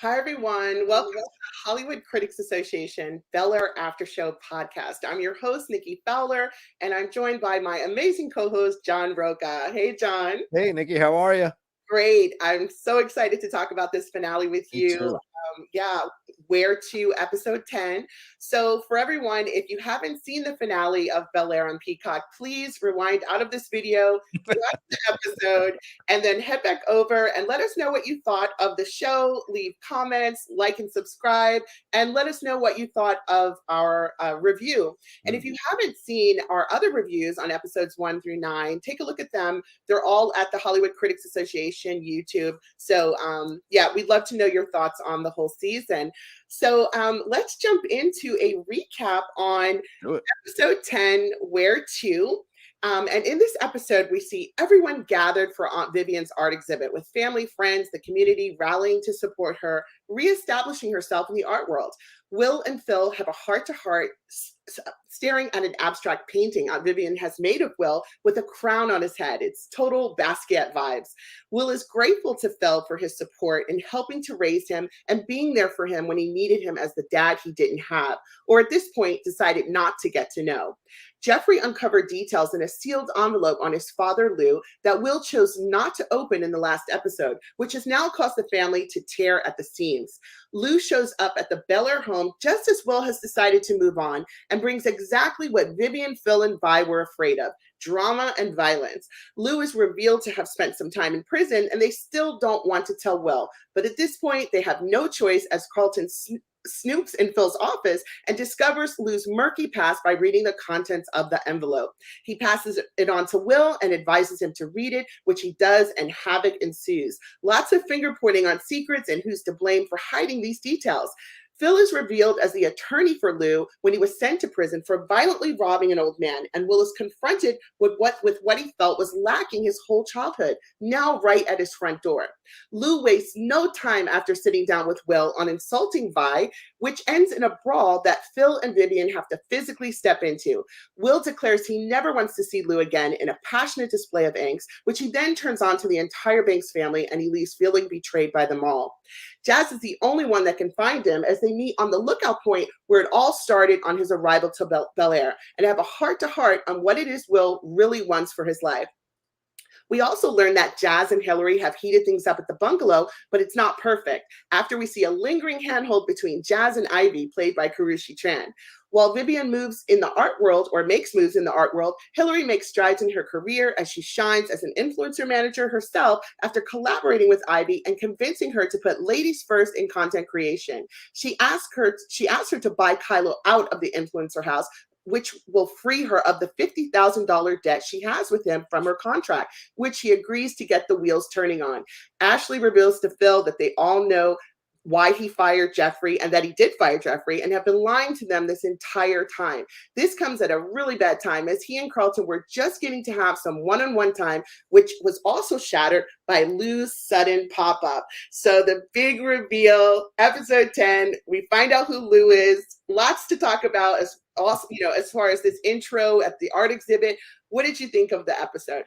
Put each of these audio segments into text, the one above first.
Hi, everyone. Welcome to the Hollywood Critics Association Bel-Air Aftershow podcast. I'm your host, Nikki Fowler, and I'm joined by my amazing co-host, John Rocha. Hey, John. Hey, Nikki, how are you? Great. I'm so excited to talk about this finale with Me you. too. Where to episode 10. So for everyone, if you haven't seen the finale of Bel-Air on Peacock, please rewind out of this video, watch the episode, and then head back over and let us know what you thought of the show. Leave comments, like and subscribe, and let us know what you thought of our review. And if you haven't seen our other reviews on episodes 1 through 9, take a look at them. They're all at the Hollywood Critics Association YouTube. So we'd love to know your thoughts on the whole season. So let's jump into a recap on episode 10, Where To. And in this episode, we see everyone gathered for Aunt Vivian's art exhibit with family, friends, the community rallying to support her, reestablishing herself in the art world. Will and Phil have a heart-to-heart staring at an abstract painting Aunt Vivian has made of Will with a crown on his head. It's total Basquiat vibes. Will is grateful to Phil for his support in helping to raise him and being there for him when he needed him as the dad he didn't have, or at this point decided not to get to know. Jeffrey uncovered details in a sealed envelope on his father, Lou, that Will chose not to open in the last episode, which has now caused the family to tear at the seams. Lou shows up at the Bel-Air home just as Will has decided to move on and brings exactly what Vivian, Phil, and Vi were afraid of: drama and violence. Lou is revealed to have spent some time in prison, and they still don't want to tell Will. But at this point, they have no choice as Carlton snoops in Phil's office and discovers Lou's murky past by reading the contents of the envelope. He passes it on to Will and advises him to read it, which he does, and havoc ensues. Lots of finger pointing on secrets and who's to blame for hiding these details. Phil is revealed as the attorney for Lou when he was sent to prison for violently robbing an old man, and Will is confronted with what he felt was lacking his whole childhood, now right at his front door. Lou wastes no time after sitting down with Will on insulting Vi, which ends in a brawl that Phil and Vivian have to physically step into. Will declares he never wants to see Lou again in a passionate display of angst, which he then turns on to the entire Banks family, and he leaves feeling betrayed by them all. Jazz is the only one that can find him as they meet on the lookout point where it all started on his arrival to Bel-Air, and have a heart-to-heart on what it is Will really wants for his life. We also learn that Jazz and Hillary have heated things up at the bungalow, but it's not perfect, after we see a lingering handhold between Jazz and Ivy, played by Karrueche Tran. While Vivian moves in the art world, or makes moves in the art world, Hillary makes strides in her career as she shines as an influencer manager herself after collaborating with Ivy and convincing her to put ladies first in content creation. She asked her to buy Kylo out of the influencer house, which will free her of the $50,000 debt she has with him from her contract, which he agrees to get the wheels turning on. Ashley reveals to Phil that they all know why he fired Jeffrey, and that he did fire Jeffrey, and have been lying to them this entire time. This comes at a really bad time, as he and Carlton were just getting to have some one-on-one time, which was also shattered by Lou's sudden pop-up. So the big reveal, episode 10, we find out who Lou is. Lots to talk about, as also, as far as this intro at the art exhibit. What did you think of the episode?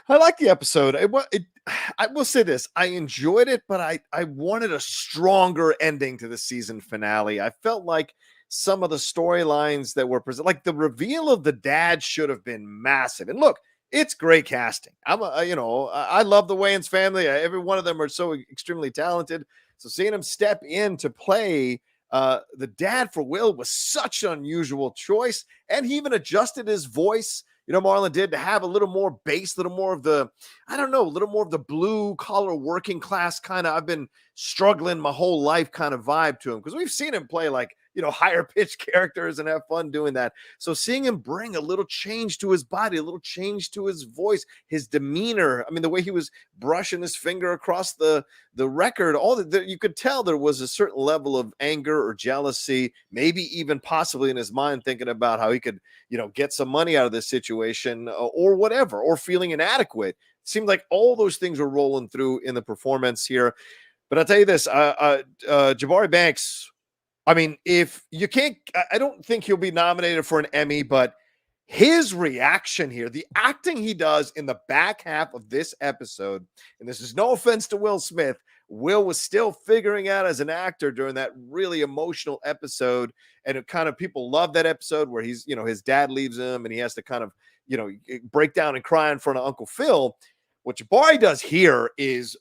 I like the episode. I will say this: I enjoyed it, but I wanted a stronger ending to the season finale. I felt like some of the storylines that were presented, like the reveal of the dad, should have been massive. And look, it's great casting. I love the Wayans family. Every one of them are so extremely talented. So seeing him step in to play the dad for Will was such an unusual choice, and he even adjusted his voice. Marlon did, to have a little more bass, a little more of the blue collar working class kind of, I've been struggling my whole life kind of vibe to him, because we've seen him play like, higher pitched characters and have fun doing that. So seeing him bring a little change to his body, a little change to his voice, his demeanor, I mean, the way he was brushing his finger across the record, all that, you could tell there was a certain level of anger or jealousy, maybe even possibly in his mind thinking about how he could, get some money out of this situation, or whatever, or feeling inadequate. It seemed like all those things were rolling through in the performance here. But I'll tell you this, Jabari Banks, I mean, if you can't, I don't think he'll be nominated for an Emmy, but his reaction here, the acting he does in the back half of this episode, and this is no offense to Will Smith, Will was still figuring out as an actor during that really emotional episode. And it kind of, people love that episode where he's, his dad leaves him and he has to kind of, break down and cry in front of Uncle Phil. What Jabari does here is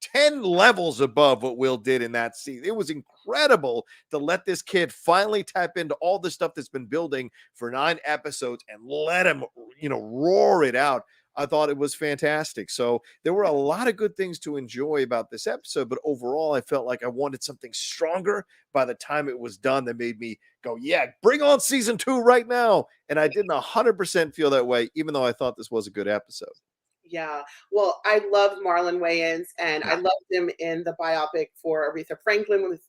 10 levels above what Will did in that scene. It was incredible to let this kid finally tap into all the stuff that's been building for 9 episodes and let him, roar it out. I thought it was fantastic. So there were a lot of good things to enjoy about this episode, but overall, I felt like I wanted something stronger by the time it was done that made me go, yeah, bring on season 2 right now. And I didn't 100% feel that way, even though I thought this was a good episode. Yeah. Well, I loved Marlon Wayans, and I loved him in the biopic for Aretha Franklin with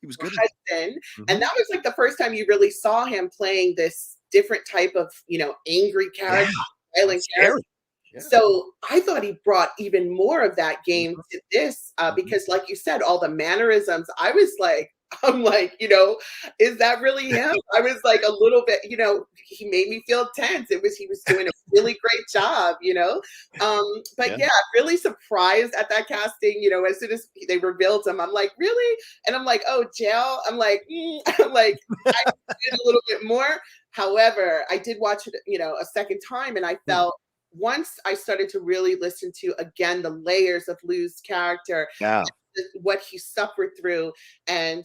He was good. Hudson. And that was like the first time you really saw him playing this different type of, angry character, violent character. Yeah. So I thought he brought even more of that game to this because, like you said, all the mannerisms, I'm like, is that really him? I was like a little bit, he made me feel tense. He was doing a really great job, but yeah, really surprised at that casting, as soon as they revealed him, I'm like, really? And I'm like, oh, jail. I'm like, I'm like, I did a little bit more. However, I did watch it, a second time, and I felt once I started to really listen to, again, the layers of Lou's character, what he suffered through, and,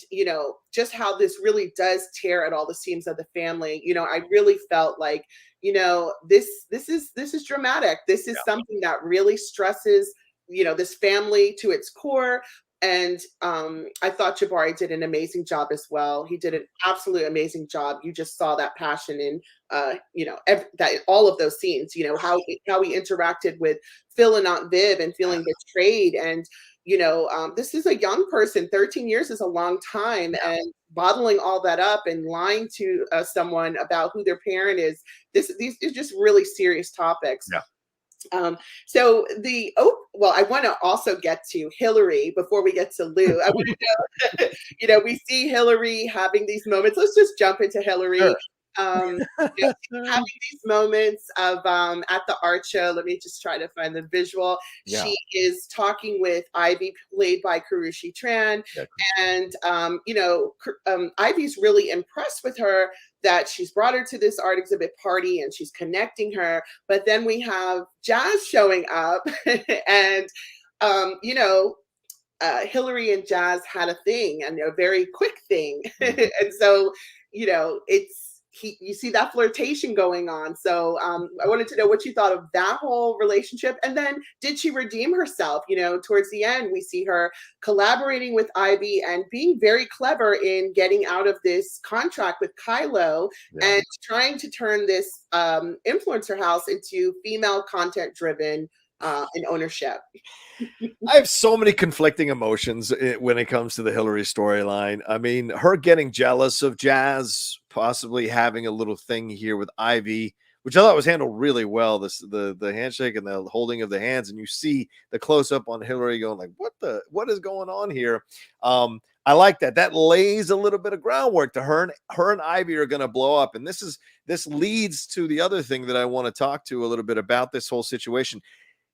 just how this really does tear at all the seams of the family. I really felt like, this is dramatic. This is something that really stresses, this family to its core. And I thought Jabari did an amazing job as well. He did an absolutely amazing job. You just saw that passion in, that all of those scenes. How he interacted with Phil and Aunt Viv and feeling betrayed. And this is a young person. 13 years is a long time, and bottling all that up and lying to someone about who their parent is. These are just really serious topics. Yeah. So I want to also get to Hillary before we get to Lou. I want to know, we see Hillary having these moments. Let's just jump into Hillary. Sure. Having these moments of at the art show. Let me just try to find the visual. Yeah. She is talking with Ivy, played by Karrueche Tran, and Ivy's really impressed with her that she's brought her to this art exhibit party and she's connecting her. But then we have Jazz showing up, and Hillary and Jazz had a thing, and a very quick thing, and so you see that flirtation going on. So I wanted to know what you thought of that whole relationship. And then did she redeem herself? Towards the end, we see her collaborating with Ivy and being very clever in getting out of this contract with Kylo and trying to turn this influencer house into female content driven and ownership. I have so many conflicting emotions when it comes to the Hillary storyline. I mean, her getting jealous of Jazz, possibly having a little thing here with Ivy, which I thought was handled really well. The handshake and the holding of the hands, and you see the close up on Hillary going like, what is going on here? I like that. That lays a little bit of groundwork to her and Ivy are going to blow up. And this leads to the other thing that I want to talk to a little bit about this whole situation.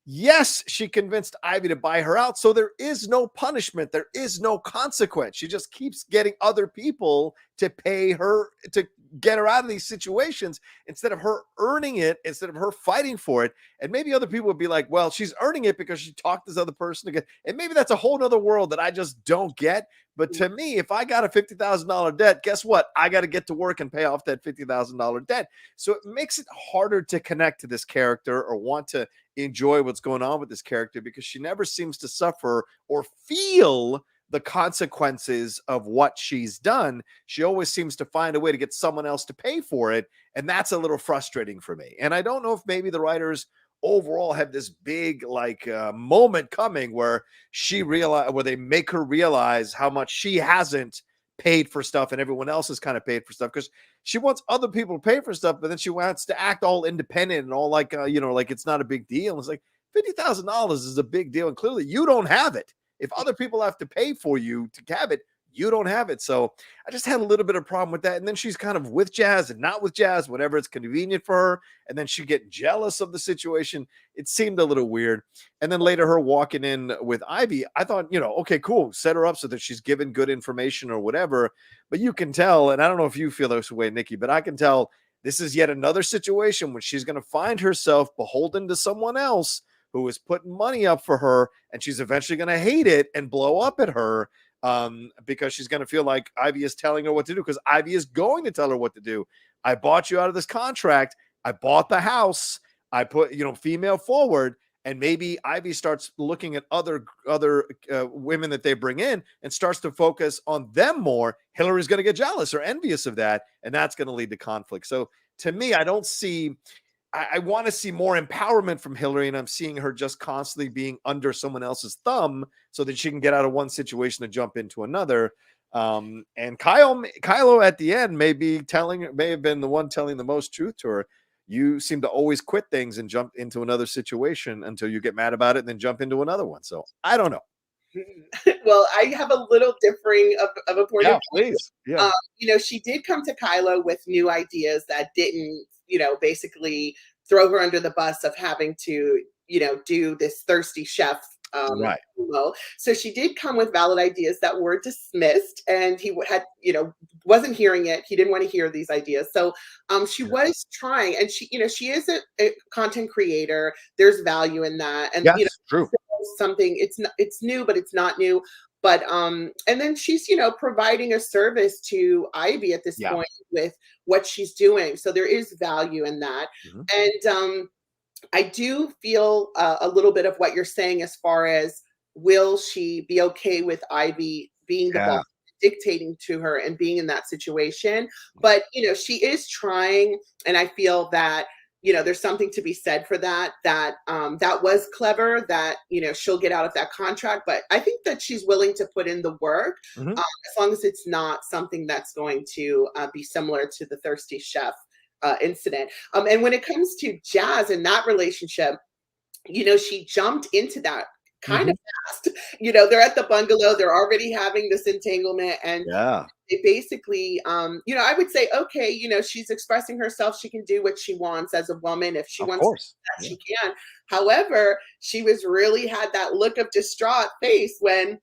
Yes, she convinced Ivy to buy her out. So there is no punishment. There is no consequence. She just keeps getting other people to pay her to get her out of these situations instead of her earning it, instead of her fighting for it. And maybe other people would be like, well, she's earning it because she talked this other person again. And maybe that's a whole nother world that I just don't get. But to me, if I got a $50,000 debt, guess what? I got to get to work and pay off that $50,000 debt. So it makes it harder to connect to this character or want to enjoy what's going on with this character because she never seems to suffer or feel the consequences of what she's done. She always seems to find a way to get someone else to pay for it. And that's a little frustrating for me. And I don't know if maybe the writers overall have this big moment coming where where they make her realize how much she hasn't paid for stuff and everyone else has kind of paid for stuff because she wants other people to pay for stuff, but then she wants to act all independent and all like it's not a big deal. It's like $50,000 is a big deal. And clearly you don't have it. If other people have to pay for you to have it, You don't have it. So I just had a little bit of problem with that. And then she's kind of with Jazz and not with Jazz, whatever it's convenient for her. And then she get jealous of the situation. It seemed a little weird. And then later her walking in with Ivy, I thought, okay, cool. Set her up so that she's given good information or whatever. But you can tell, and I don't know if you feel this way, Nikki, but I can tell this is yet another situation when she's going to find herself beholden to someone else who is putting money up for her, and she's eventually going to hate it and blow up at her because she's going to feel like Ivy is telling her what to do, because Ivy is going to tell her what to do. I bought you out of this contract. I bought the house. I put, female forward, and maybe Ivy starts looking at other women that they bring in and starts to focus on them more. Hillary's going to get jealous or envious of that, and that's going to lead to conflict. So to me, I want to see more empowerment from Hillary, and I'm seeing her just constantly being under someone else's thumb so that she can get out of one situation and jump into another. And Kylo at the end may have been the one telling the most truth to her. You seem to always quit things and jump into another situation until you get mad about it and then jump into another one. So I don't know. Well, I have a little differing of a point of view. Please. Yeah. She did come to Kylo with new ideas that didn't, basically throw her under the bus of having to, do this thirsty chef. Right. So she did come with valid ideas that were dismissed, and he had, wasn't hearing it. He didn't want to hear these ideas. So she was trying, and she is a content creator. There's value in that. And, yes, true. Something it's new, but it's not new. But and then she's providing a service to Ivy at this point with what she's doing. So there is value in that. And I do feel a little bit of what you're saying as far as, will she be okay with Ivy being the boss, dictating to her and being in that situation? But she is trying, and I feel that there's something to be said for that was clever, that she'll get out of that contract. But I think that she's willing to put in the work, as long as it's not something that's going to be similar to the thirsty chef incident. And when it comes to Jazz and that relationship, she jumped into that kind of fast. They're at the bungalow, they're already having this entanglement, and it basically, I would say, okay, she's expressing herself. She can do what she wants as a woman. If she wants that, she can. However, she really had that look of distraught face when,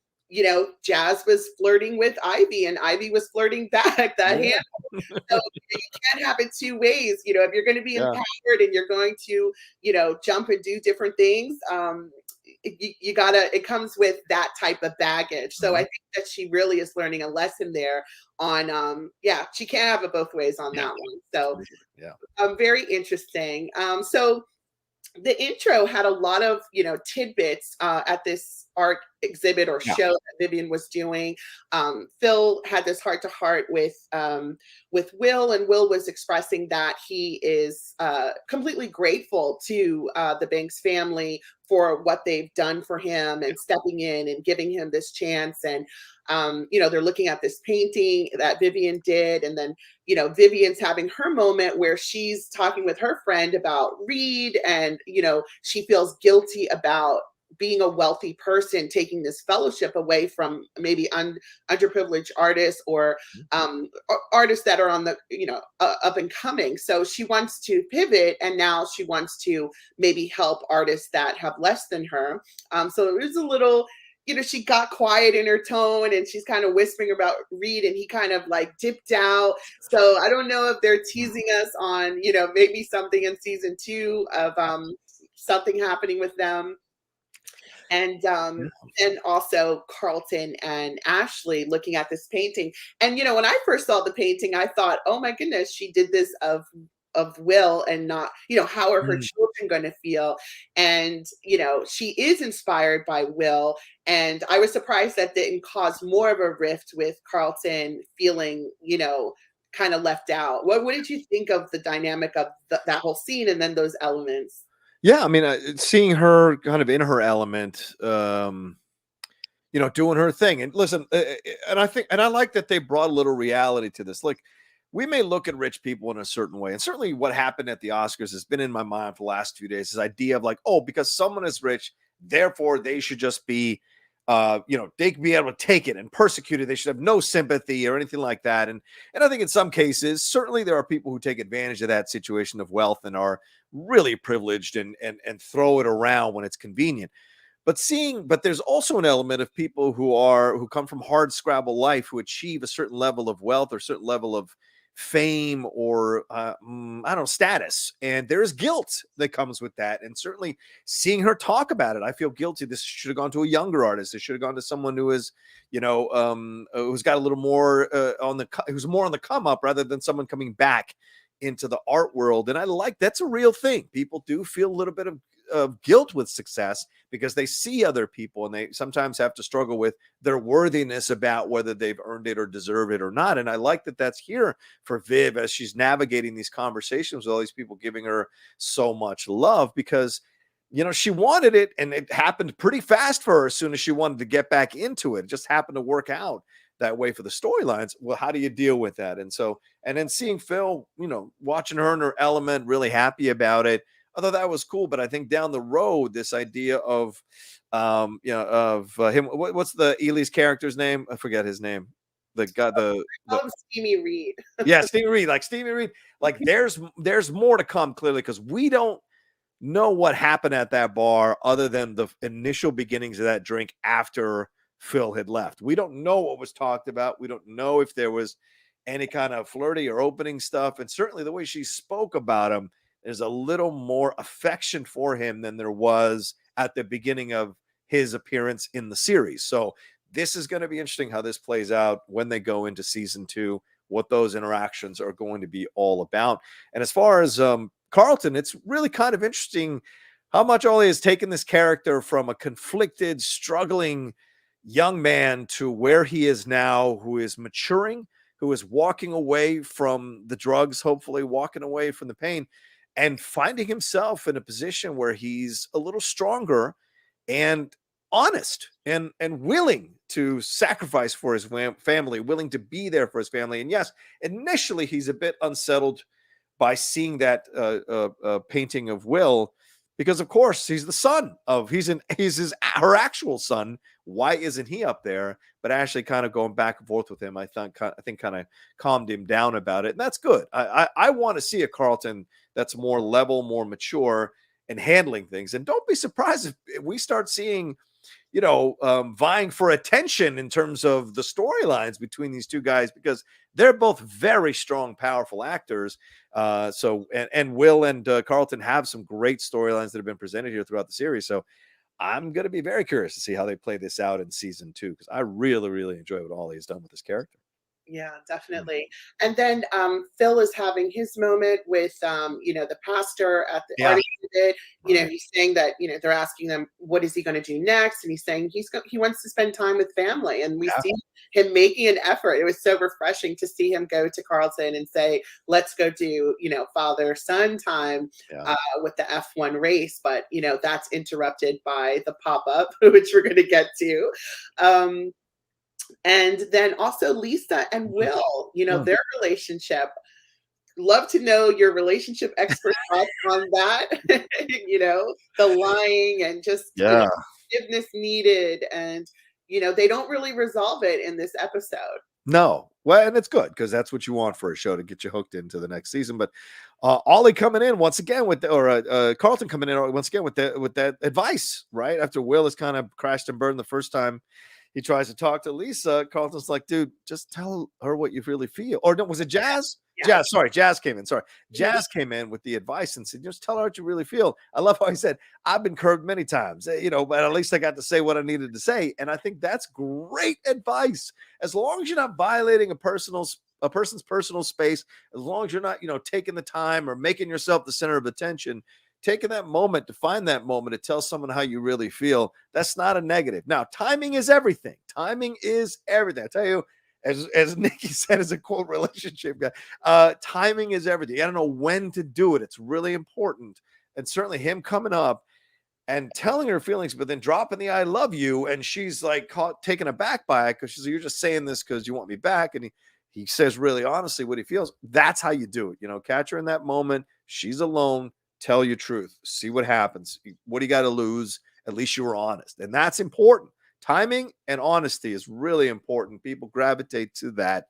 Jazz was flirting with Ivy and Ivy was flirting back. That hand. So you can't have it two ways. If you're going to be empowered and you're going to, jump and do different things, you gotta, it comes with that type of baggage. So I think that she really is learning a lesson there on, she can't have it both ways on that one. So very interesting. So the intro had a lot of, tidbits at this art exhibit or show that Vivian was doing. Phil had this heart-to-heart with Will, and Will was expressing that he is completely grateful to the Banks family for what they've done for him and stepping in and giving him this chance. And they're looking at this painting that Vivian did, and then Vivian's having her moment where she's talking with her friend about Reed, and she feels guilty about being a wealthy person, taking this fellowship away from maybe underprivileged artists or artists that are on the up and coming. So she wants to pivot, and now she wants to maybe help artists that have less than her. So it was a little, she got quiet in her tone, and she's kind of whispering about Reed, and he kind of like dipped out. So I don't know if they're teasing us on, maybe something in season 2 of something happening with them. And also Carlton and Ashley looking at this painting. And, when I first saw the painting, I thought, oh my goodness, she did this of Will, and not, how are her children going to feel? And, she is inspired by Will. And I was surprised that didn't cause more of a rift with Carlton feeling, kind of left out. What did you think of the dynamic of that whole scene and then those elements? Yeah, I mean, seeing her kind of in her element, doing her thing. And listen, and I like that they brought a little reality to this. Like, we may look at rich people in a certain way, and certainly what happened at the Oscars has been in my mind for the last few days. This idea of like, oh, because someone is rich, therefore they should just be they can be able to take it and persecute it. They should have no sympathy or anything like that. And I think in some cases, certainly there are people who take advantage of that situation of wealth and are really privileged and throw it around when it's convenient. But there's also an element of people who come from hard scrabble life, who achieve a certain level of wealth or certain level of fame or I don't know, status, and there's guilt that comes with that. And certainly seeing her talk about it, I feel guilty. This should have gone to a younger artist. It should have gone to someone who is, who's got a little more who's more on the come up, rather than someone coming back into the art world. And I like, that's a real thing. People do feel a little bit of guilt with success because they see other people and they sometimes have to struggle with their worthiness about whether they've earned it or deserve it or not. And I like that that's here for Viv as she's navigating these conversations with all these people giving her so much love, because she wanted it and it happened pretty fast for her as soon as she wanted to get back into it. It just happened to work out that way for the storylines. Well, how do you deal with that? And then seeing Phil, watching her in her element, really happy about it. Although that was cool, but I think down the road, this idea of, him. What's the Ely's character's name? I forget his name. The guy, the Steamy Reed. Yeah, Steamy Reed. Like Steamy Reed. Like there's more to come clearly, because we don't know what happened at that bar other than the initial beginnings of that drink after Phil had left. We don't know what was talked about. We don't know if there was any kind of flirty or opening stuff, and certainly the way she spoke about him. There's a little more affection for him than there was at the beginning of his appearance in the series. So this is going to be interesting how this plays out when they go into season 2, what those interactions are going to be all about. And as far as Carlton, it's really kind of interesting how much Ollie has taken this character from a conflicted, struggling young man to where he is now, who is maturing, who is walking away from the drugs, hopefully walking away from the pain, and finding himself in a position where he's a little stronger and honest and willing to sacrifice for his family, willing to be there for his family. And yes, initially he's a bit unsettled by seeing that painting of Will, because of course he's the son of her actual son. Why isn't he up there? But Ashley kind of going back and forth with him, I think kind of calmed him down about it, and that's good. I want to see a Carlton that's more level, more mature, and handling things. And don't be surprised if we start seeing, vying for attention in terms of the storylines between these two guys, because they're both very strong, powerful actors. And Will and Carlton have some great storylines that have been presented here throughout the series. So I'm going to be very curious to see how they play this out in season 2, because I really, really enjoy what Ollie has done with this character. Yeah, definitely. And then Phil is having his moment with the pastor at the art exhibit. He's saying that they're asking them what is he going to do next, and he's saying he wants to spend time with family, and we see him making an effort. It was so refreshing to see him go to Carlton and say, "Let's go do father-son time with the F1 race," but that's interrupted by the pop-up, which we're going to get to. And then also Lisa and Will, their relationship. Love to know your relationship expert thoughts on that. The lying and just forgiveness needed. And, they don't really resolve it in this episode. No. Well, and it's good, because that's what you want for a show, to get you hooked into the next season. But Ollie coming in once again Carlton coming in once again with that advice, right? After Will has kind of crashed and burned the first time he tries to talk to Lisa, Carlton's like, dude, just tell her what you really feel. Or no, was it Jazz? Yeah. Jazz came in. Jazz came in with the advice and said, just tell her what you really feel. I love how he said, I've been curved many times, but at least I got to say what I needed to say. And I think that's great advice. As long as you're not violating a person's personal space, as long as you're not, taking the time or making yourself the center of attention, taking that moment to find that moment to tell someone how you really feel, that's not a negative. Now, timing is everything. Timing is everything. I tell you, as Nikki said, as a quote relationship guy, timing is everything. You got to know when to do it. It's really important. And certainly him coming up and telling her feelings, but then dropping the I love you, and she's like taken aback by it, because she's like, you're just saying this because you want me back. And he says really honestly what he feels. That's how you do it. Catch her in that moment. She's alone. Tell your truth. See what happens. What do you got to lose? At least you were honest. And that's important. timing and honesty is really important. People gravitate to that.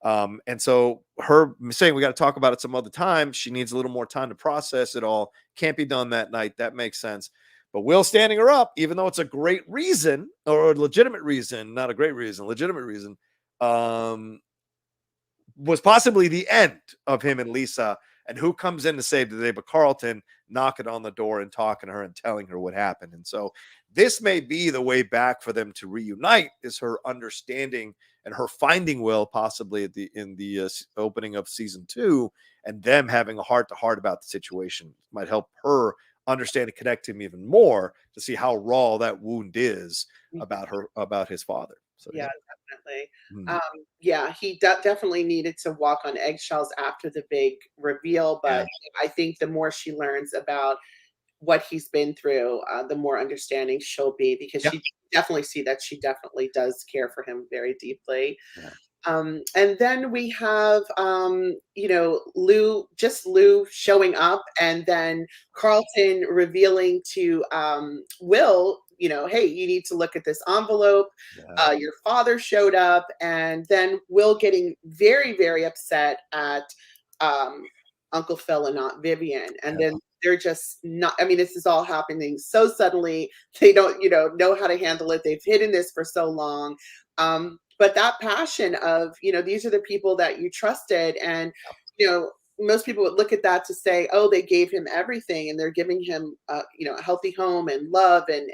And so her saying we got to talk about it some other time, she needs a little more time to process it all. Can't be done that night. That makes sense. But Will standing her up, even though it's a great reason or a legitimate reason, not a great reason, legitimate reason, um, was possibly the end of him and Lisa. And who comes in to save the day but Carlton knocking on the door and talking to her and telling her what happened. And so this may be the way back for them to reunite, is her understanding and her finding Will possibly at the opening of season 2, and them having a heart to heart about the situation might help her understand and connect him even more to see how raw that wound is about his father. So Yeah, definitely. Mhm. Yeah, he definitely needed to walk on eggshells after the big reveal, Yeah. but I think the more she learns about what he's been through, the more understanding she'll be, because Yeah. she definitely see that she definitely does care for him very deeply. Yeah. And then we have, Lou showing up, and then Carlton revealing to Will, hey, you need to look at this envelope. Yeah. Your father showed up, and then Will getting very, very upset at um, Uncle Phil and Aunt Vivian. And then they're just not, I mean, this is all happening so suddenly. They don't, know how to handle it. They've hidden this for so long. But that passion of, these are the people that you trusted. And, most people would look at that to say, oh, they gave him everything and they're giving him, a healthy home and love and,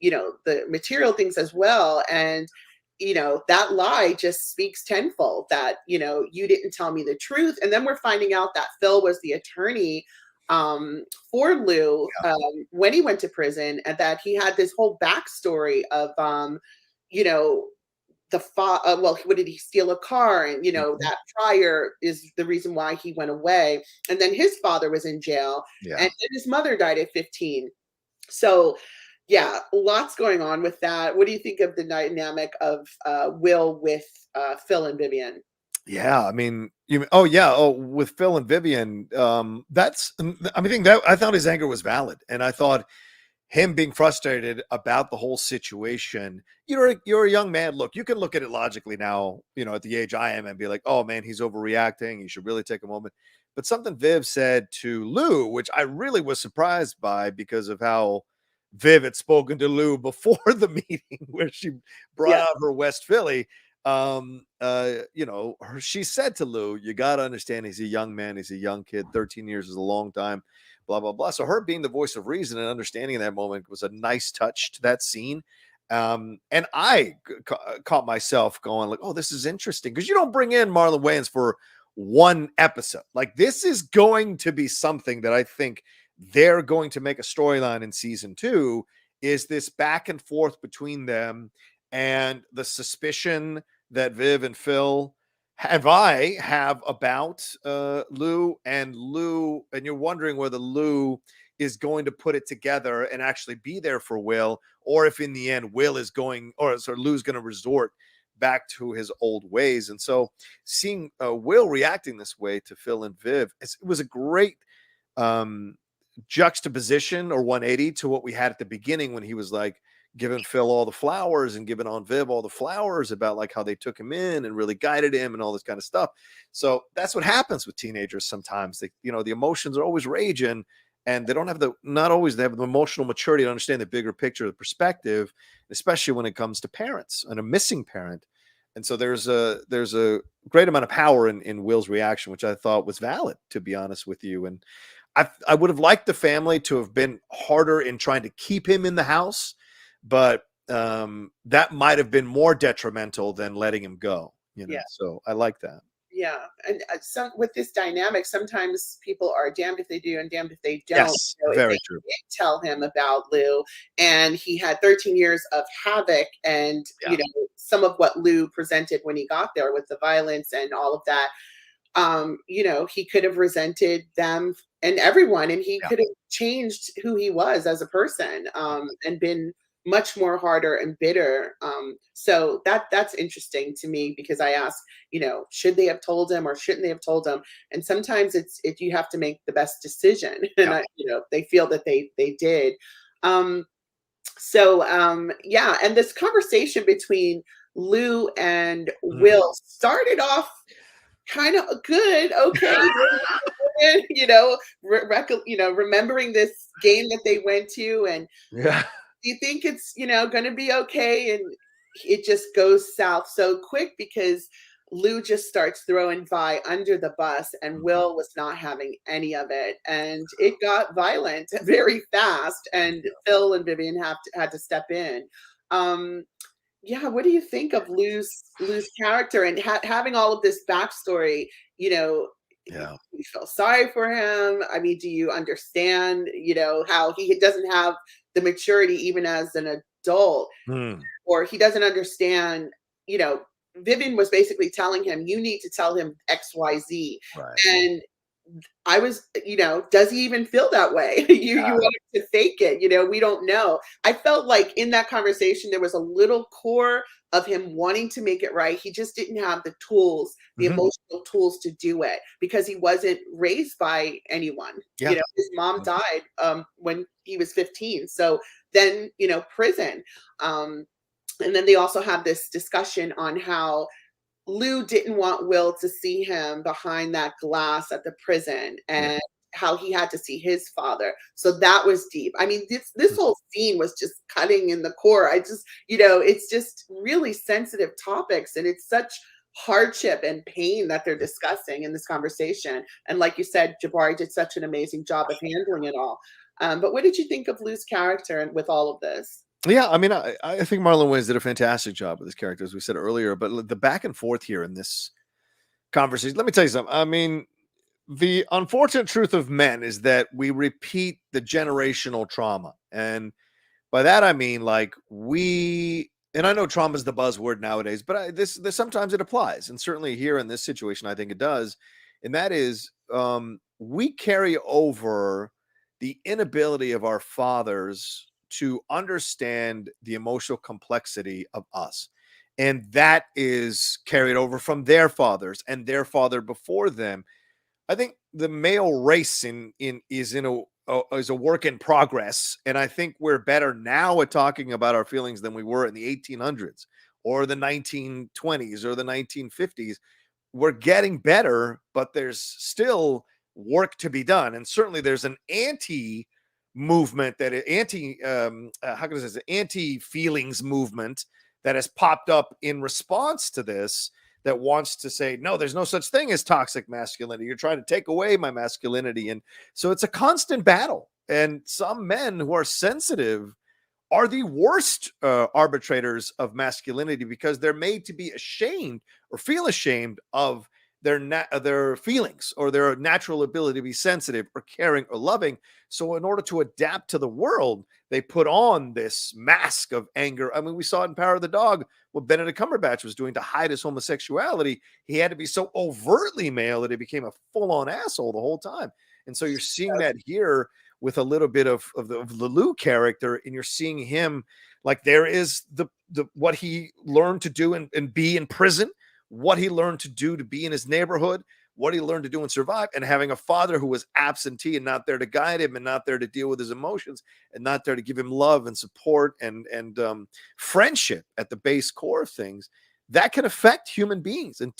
the material things as well. And, that lie just speaks tenfold that, you didn't tell me the truth. And then we're finding out that Phil was the attorney for Lou when he went to prison, and that he had this whole backstory of, you know, well, what did he steal a car? And, Mhm. that prior is the reason why he went away. And then his father was in jail, and Yeah. then his mother died at 15. So, yeah, lots going on with that. What do you think of the dynamic of Will with Phil and Vivian? Yeah, I mean, with Phil and Vivian, I mean, that I thought his anger was valid, and I thought him being frustrated about the whole situation. You're a young man. Look, you can look at it logically now, at the age I am, and be like, oh man, he's overreacting. He should really take a moment. But something Viv said to Lou, which I really was surprised by because of how Viv had spoken to Lou before the meeting where she brought Yes, out her West Philly. She said to Lou, you got to understand he's a young man, he's a young kid. 13 years is a long time, blah blah blah. So her being the voice of reason and understanding in that moment was a nice touch to that scene. And I caught myself going like, oh, this is interesting, because you don't bring in Marlon Wayans for one episode. Like, this is going to be something that I think they're going to make a storyline in season 2, is this back and forth between them and the suspicion that Viv and Phil I have about Lou, and you're wondering whether Lou is going to put it together and actually be there for Will, or if in the end Will is going, or so Lou's going to resort back to his old ways. And so seeing Will reacting this way to Phil and Viv, it was a great um, juxtaposition or 180 to what we had at the beginning, when he was like giving Phil all the flowers and giving on Viv all the flowers about like how they took him in and really guided him and all this kind of stuff. So that's what happens with teenagers sometimes. The emotions are always raging, and they don't have not always they have the emotional maturity to understand the bigger picture, the perspective, especially when it comes to parents and a missing parent. And so there's a great amount of power in Will's reaction, which I thought was valid, to be honest with you. And I would have liked the family to have been harder in trying to keep him in the house, but that might have been more detrimental than letting him go. yeah. So I like that. Yeah, and some with this dynamic, sometimes people are damned if they do and damned if they don't. Yes, If they very true. did tell him about Lou, and he had 13 years of havoc, and Yeah, some of what Lou presented when he got there with the violence and all of that, he could have resented them and everyone, and he yeah, could have changed who he was as a person, and been much more harder and bitter. So that's interesting to me, because I ask, should they have told him or shouldn't they have told him? And sometimes you have to make the best decision, and yeah. they feel that they did. Um, So yeah, and this conversation between Lou and Mm. Will started off kind of good, okay, remembering this game that they went to, and Yeah. you think it's, going to be okay, and it just goes south so quick because Lou just starts throwing Vi under the bus, and Mhm. Will was not having any of it, and it got violent very fast, and Phil and Vivian had to step in. Um, yeah, what do you think of Lou's character and having all of this backstory? You know, do Yeah. you feel sorry for him? I mean, do you understand? How he doesn't have the maturity even as an adult, Mm. or he doesn't understand. You know, Vivian was basically telling him, "You need to tell him X, Y, Z," Right. and I was, does he even feel that way? You want him to fake it, we don't know. I felt like in that conversation there was a little core of him wanting to make it right. He just didn't have the tools, the Mhm. emotional tools to do it because he wasn't raised by anyone. Yeah. His mom Yeah. died when he was 15. So then, prison. Um, and then they also have this discussion on how Lou didn't want Will to see him behind that glass at the prison, Yeah. and how he had to see his father. So that was deep. I mean, this Mm. whole scene was just cutting in the core. I just, it's just really sensitive topics, and it's such hardship and pain that they're discussing in this conversation. And like you said, Jabari did such an amazing job of handling it all. But what did you think of Lou's character and with all of this? Yeah, I mean, I think Marlon Wayans did a fantastic job with his character, as we said earlier. But the back and forth here in this conversation, let me tell you something. I mean, the unfortunate truth of men is that we repeat the generational trauma, and by that I mean like we. And I know trauma is the buzzword nowadays, but this sometimes it applies, and certainly here in this situation, I think it does. And that is, we carry over the inability of our fathers to understand the emotional complexity of us. And that is carried over from their fathers and their father before them. I think the male race in is in is a work in progress, and I think we're better now at talking about our feelings than we were in the 1800s or the 1920s or the 1950s. We're getting better, but there's still work to be done. And certainly there's an anti movement that anti how can I say this? Anti feelings movement that has popped up in response to this, that wants to say, no, there's no such thing as toxic masculinity. You're trying to take away my masculinity. And so it's a constant battle. And some men who are sensitive are the worst arbitrators of masculinity, because they're made to be ashamed or feel ashamed of their feelings or their natural ability to be sensitive or caring or loving. So in order to adapt to the world, they put on this mask of anger. I mean, we saw it in Power of the Dog what Benedict Cumberbatch was doing to hide his homosexuality. He had to be so overtly male that he became a full-on asshole the whole time. And so you're seeing that here with a little bit of the Lou character, and you're seeing him like there is the what he learned to do and be in prison, what he learned to do to be in his neighborhood, what he learned to do and survive, and having a father who was absentee and not there to guide him and not there to deal with his emotions and not there to give him love and support and friendship at the base core of things. That can affect human beings, and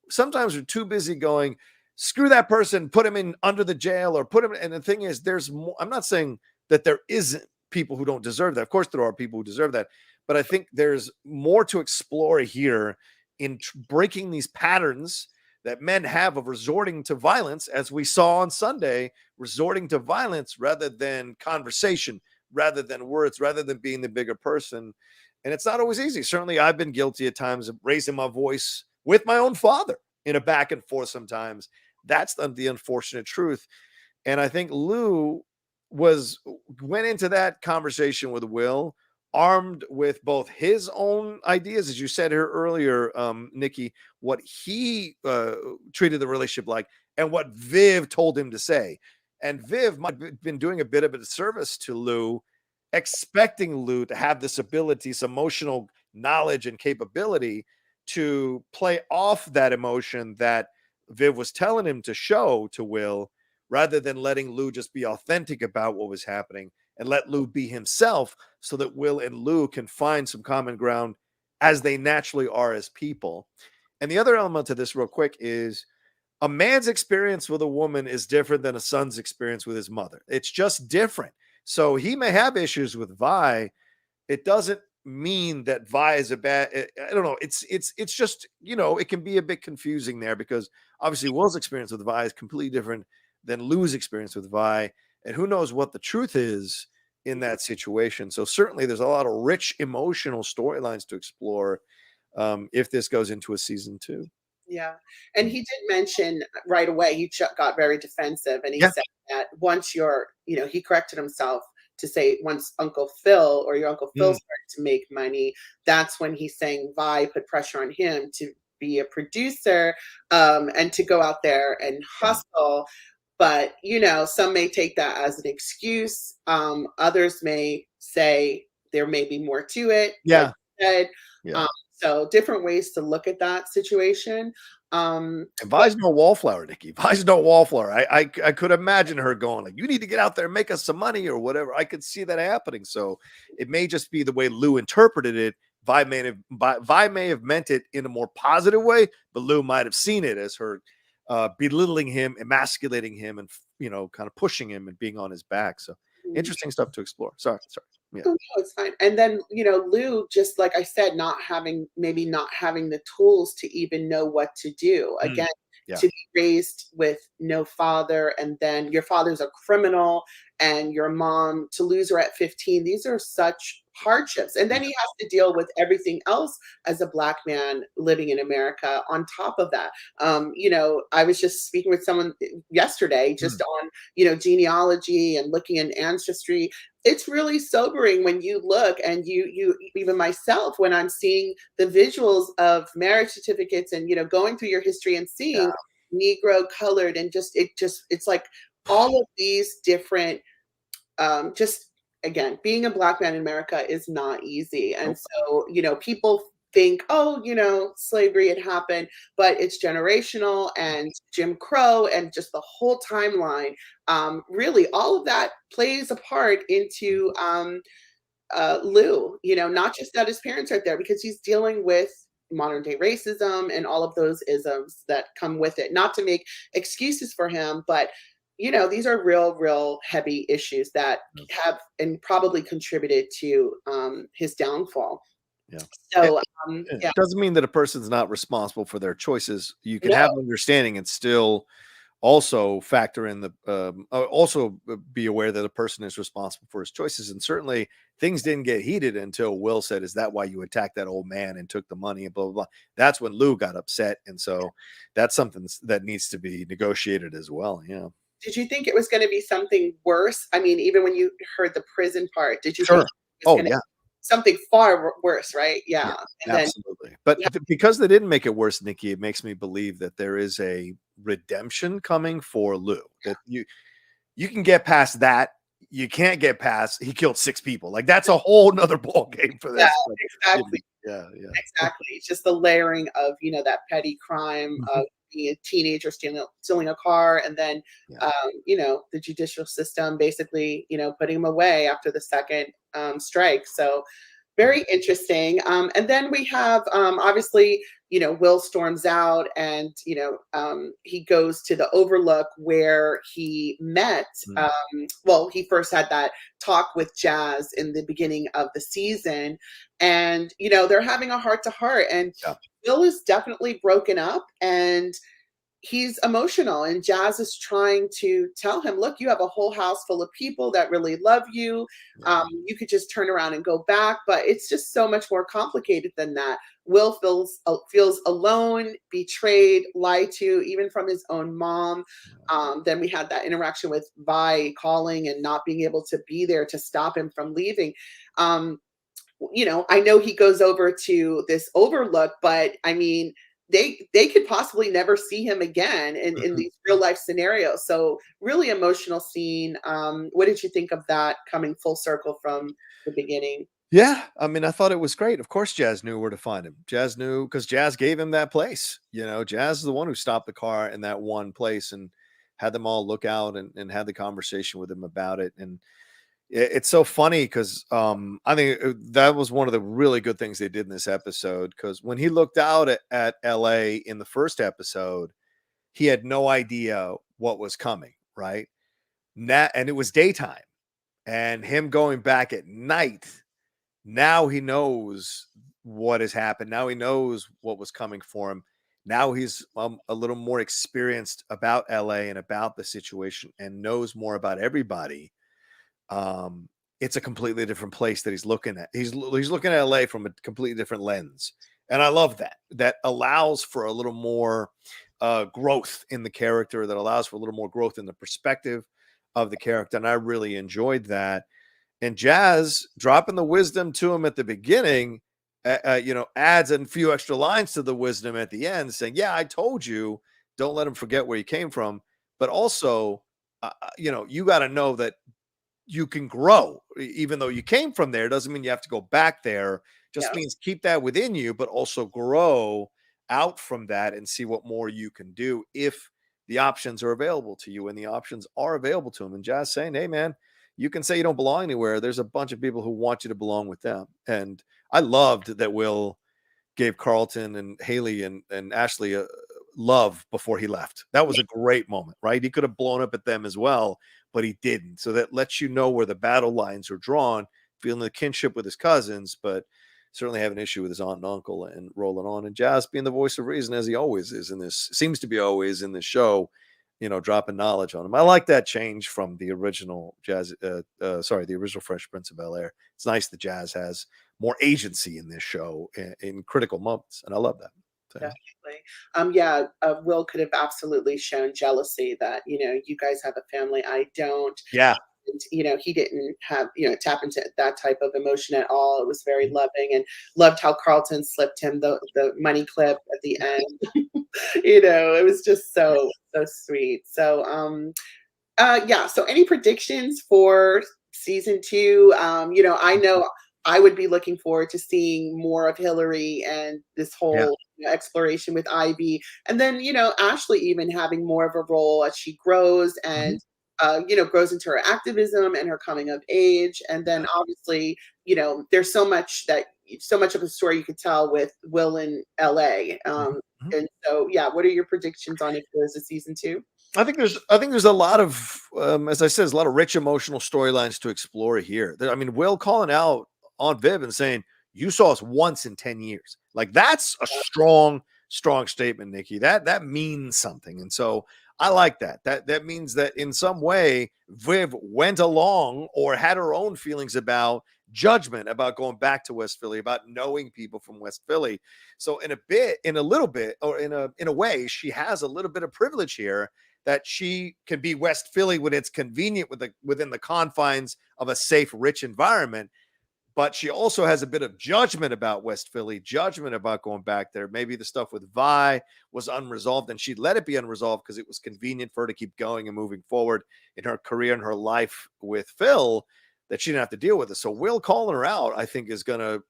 sometimes we're too busy going, screw that person, put him in under the jail or put him. And the thing is, there's more. I'm not saying that there isn't people who don't deserve that. Of course, there are people who deserve that. But I think there's more to explore here in breaking these patterns that men have of resorting to violence, as we saw on Sunday, resorting to violence rather than conversation, rather than words, rather than being the bigger person. And it's not always easy. Certainly, I've been guilty at times of raising my voice with my own father in a back and forth sometimes. That's the unfortunate truth. And I think Lou was went into that conversation with Will armed with both his own ideas, as you said here earlier, Nikki, what he treated the relationship like, and what Viv told him to say. And Viv might have been doing a bit of a disservice to Lou, expecting Lou to have this ability, this emotional knowledge and capability to play off that emotion that Viv was telling him to show to Will, rather than letting Lou just be authentic about what was happening and let Lou be himself so that Will and Lou can find some common ground as they naturally are as people. And the other element to this real quick is a man's experience with a woman is different than a son's experience with his mother. It's just different. So he may have issues with Vi. It doesn't mean that Vi is a bad. I don't know. It's just, it can be a bit confusing there because obviously Will's experience with Vi is completely different than Lou's experience with Vi, and who knows what the truth is in that situation. So certainly there's a lot of rich emotional storylines to explore if this goes into a season 2. Yeah. And he did mention right away, he got very defensive and he Yeah. said that once he corrected himself to say once Uncle Phil or your Uncle Phil started to make money, that's when he's saying Vi put pressure on him to be a producer and to go out there and hustle. But, some may take that as an excuse. Others may say there may be more to it. Yeah. Like you said. Yeah. So different ways to look at that situation. And Vi's no wallflower, Nikki. Vi's no wallflower. I could imagine her going like, "You need to get out there and make us some money," or whatever. I could see that happening. So it may just be the way Lou interpreted it. Vi may have meant it in a more positive way, but Lou might have seen it as her belittling him, emasculating him, and kind of pushing him and being on his back. So interesting stuff to explore. Sorry. Yeah. Oh, no, it's fine. And then, Lou, just like I said, not having the tools to even know what to do. Again, Yeah. to be raised with no father, and then your father's a criminal, and your mom, to lose her at 15, these are such hardships. And then he has to deal with everything else as a Black man living in America on top of that. I was just speaking with someone yesterday just on, genealogy and looking in ancestry. It's really sobering when you look, and you even myself, when I'm seeing the visuals of marriage certificates and going through your history and seeing Negro, colored, and it's like all of these different just again, being a Black man in America is not easy. And so, people think, oh, slavery had happened, but it's generational and Jim Crow and just the whole timeline. Really, all of that plays a part into Lou, not just that his parents aren't there, because he's dealing with modern day racism and all of those isms that come with it. Not to make excuses for him, but these are real heavy issues that have and probably contributed to his downfall. Yeah. So it doesn't mean that a person's not responsible for their choices. You can have understanding and still also factor in also be aware that a person is responsible for his choices. And certainly things didn't get heated until Will said, "Is that why you attacked that old man and took the money?" and blah, blah, blah. That's when Lou got upset. And so that's something that needs to be negotiated as well. Yeah. Did you think it was going to be something worse? I mean, even when you heard the prison part, did you Sure. think it was Yeah. something far worse, right? Yeah. And Absolutely. But because they didn't make it worse, Nikki, it makes me believe that there is a redemption coming for Lou. That you can get past that. You can't get past he killed 6 people. Like that's a whole nother ball game for this. Exactly. Yeah. Exactly. It's just the layering of, that petty crime of being a teenager stealing a car, and then the judicial system basically, putting him away after the second strike. So very interesting. And then we have obviously, Will storms out, and he goes to the Overlook where he met. He first had that talk with Jazz in the beginning of the season, and they're having a heart to heart, and Will is definitely broken up, and he's emotional, and Jazz is trying to tell him, look, you have a whole house full of people that really love you. You could just turn around and go back, but it's just so much more complicated than that. Will feels alone, betrayed, lied to, even from his own mom. Then we had that interaction with Vi calling and not being able to be there to stop him from leaving. I know he goes over to this Overlook, but I mean, they could possibly never see him again in these real life scenarios. So really emotional scene. What did you think of that coming full circle from the beginning? Yeah, I mean, I thought it was great. Of course, Jazz knew where to find him. Jazz knew because Jazz gave him that place. Jazz is the one who stopped the car in that one place and had them all look out and had the conversation with him about it. And It's so funny because I think that was one of the really good things they did in this episode. Because when he looked out at LA in the first episode, he had no idea what was coming, right? And it was daytime, and him going back at night. Now he knows what has happened. Now he knows what was coming for him. Now he's a little more experienced about LA and about the situation, and knows more about everybody. um, it's a completely different place that he's looking at. He's looking at LA from a completely different lens, and I love that. That allows for a little more growth in the character. That allows for a little more growth in the perspective of the character, and I really enjoyed that. And Jazz dropping the wisdom to him at the beginning, adds a few extra lines to the wisdom at the end, saying, "Yeah, I told you, don't let him forget where he came from, but also, you got to know that." You can grow even though you came from there. Doesn't mean you have to go back there. Just Yeah. means keep that within you, but also grow out from that and see what more you can do if the options are available to you. And the options are available to him. And Jazz saying, hey man, you can say you don't belong anywhere. There's a bunch of people who want you to belong with them. And I loved that Will gave Carlton and Haley and Ashley a love before he left. That was a great moment, right? He could have blown up at them as well, but he didn't. So that lets you know where the battle lines are drawn, feeling the kinship with his cousins, but certainly have an issue with his aunt and uncle and rolling on. And Jazz being the voice of reason, as he always is in this, seems to be always in this show, dropping knowledge on him. I like that change from the original the original Fresh Prince of Bel-Air. It's nice that Jazz has more agency in this show in critical moments, and I love that. So, Definitely. Will could have absolutely shown jealousy that, you guys have a family, I don't. yeah, And, he didn't have, tap into that type of emotion at all. It was very loving, and loved how Carlton slipped him the money clip at the end. It was just so, so sweet. So, so any predictions for season two? I know I would be looking forward to seeing more of Hillary and this yeah. whole exploration with Ivy. And then, Ashley even having more of a role as she grows Mhm. and grows into her activism and her coming of age. And then obviously, there's so much of a story you could tell with Will in LA. Mhm. Mhm. And so, yeah, what are your predictions on if there's a season two? I think there's a lot of as I said, there's a lot of rich emotional storylines to explore here. I mean, Will calling out on Viv and saying, "You saw us once in 10 years." Like that's a strong statement, Nikki. That means something. And so I like that. That means that in some way Viv went along or had her own feelings about judgment about going back to West Philly, about knowing people from West Philly. So in a little bit, or in a way, she has a little bit of privilege here, that she can be West Philly when it's convenient within the confines of a safe, rich environment. But she also has a bit of judgment about West Philly, judgment about going back there. Maybe the stuff with Vi was unresolved, and she let it be unresolved because it was convenient for her to keep going and moving forward in her career and her life with Phil, that she didn't have to deal with it. So Will calling her out, I think, is going to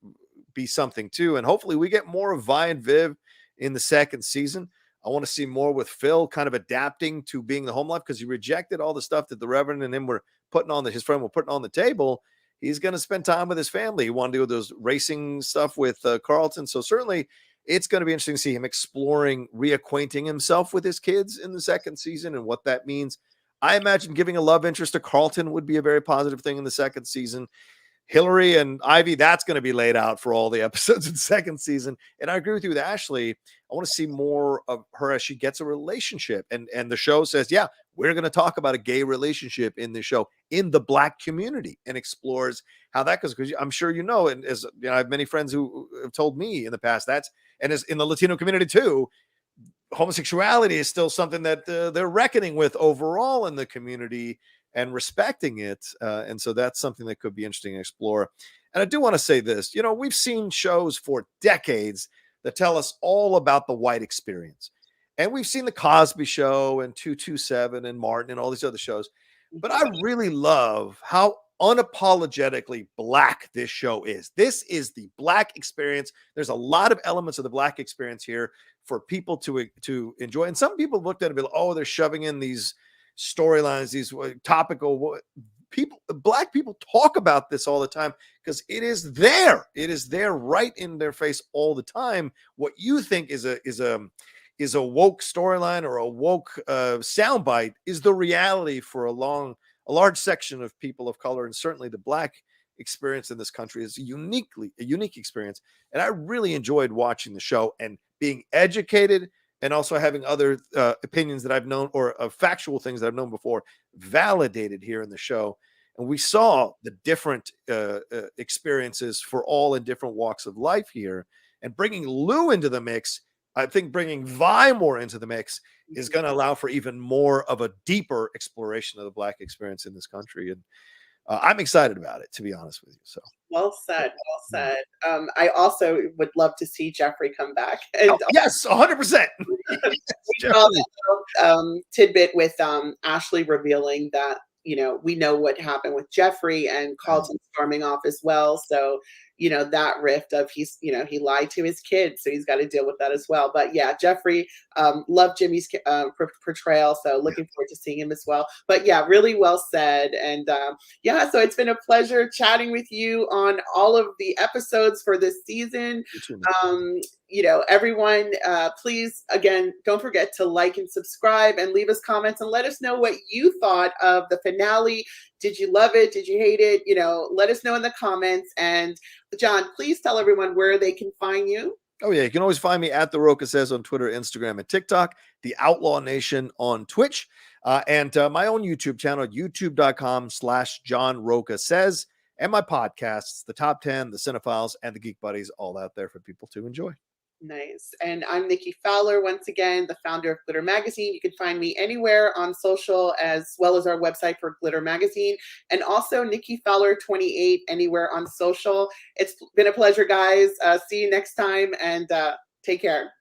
be something too. And hopefully we get more of Vi and Viv in the second season. I want to see more with Phil kind of adapting to being the home life, because he rejected all the stuff that the Reverend and him were his friend were putting on the table. He's going to spend time with his family. He wanted to do those racing stuff with Carlton. So certainly it's going to be interesting to see him exploring, reacquainting himself with his kids in the second season and what that means. I imagine giving a love interest to Carlton would be a very positive thing in the second season. Hillary and Ivy, that's going to be laid out for all the episodes in the second season. And I agree with you with Ashley. I want to see more of her as she gets a relationship. And the show says, yeah, we're going to talk about a gay relationship in the show in the Black community, and explores how that goes. Because I'm sure and as I have many friends who have told me in the past, and as in the Latino community too, homosexuality is still something that they're reckoning with overall in the community and respecting it. And so that's something that could be interesting to explore. And I do want to say this, we've seen shows for decades that tell us all about the white experience. And we've seen the Cosby Show and 227 and Martin and all these other shows. But I really love how unapologetically Black this show is. This is the Black experience. There's a lot of elements of the Black experience here for people to enjoy. And some people looked at it and be like, oh, they're shoving in these storylines, these topical. Black people talk about this all the time because it is there. It is there right in their face all the time. What you think is a woke storyline or a woke soundbite is the reality for a large section of people of color, and certainly the Black experience in this country is a unique experience. And I really enjoyed watching the show and being educated, and also having other opinions that I've known, or factual things that I've known before, validated here in the show. And we saw the different experiences for all in different walks of life here. And bringing Lou into the mix, I think bringing Vi more into the mix is going to allow for even more of a deeper exploration of the Black experience in this country. And I'm excited about it, to be honest with you. So well said. I also would love to see Jeffrey come back. And yes, 100%. Tidbit with Ashley revealing that, we know what happened with Jeffrey and Carlton storming off as well. So, that rift of he lied to his kids, so he's got to deal with that as well. But yeah, Jeffrey, loved Jimmy's portrayal, so looking forward to seeing him as well. But yeah, really well said. And yeah, so it's been a pleasure chatting with you on all of the episodes for this season. Everyone, please, again, don't forget to like and subscribe and leave us comments and let us know what you thought of the finale. Did you love it? Did you hate it? Let us know in the comments. And John, please tell everyone where they can find you. Oh yeah, you can always find me at The Rocha Says on Twitter, Instagram, and TikTok, The Outlaw Nation on Twitch, and my own YouTube channel, youtube.com/John Rocha Says, and my podcasts, The Top 10, The Cinephiles, and The Geek Buddies, all out there for people to enjoy. Nice. And I'm Nikki Fowler, once again, the founder of Glitter Magazine. You can find me anywhere on social, as well as our website for Glitter Magazine, and also Nikki Fowler 28 anywhere on social. It's been a pleasure, guys. See you next time, and take care.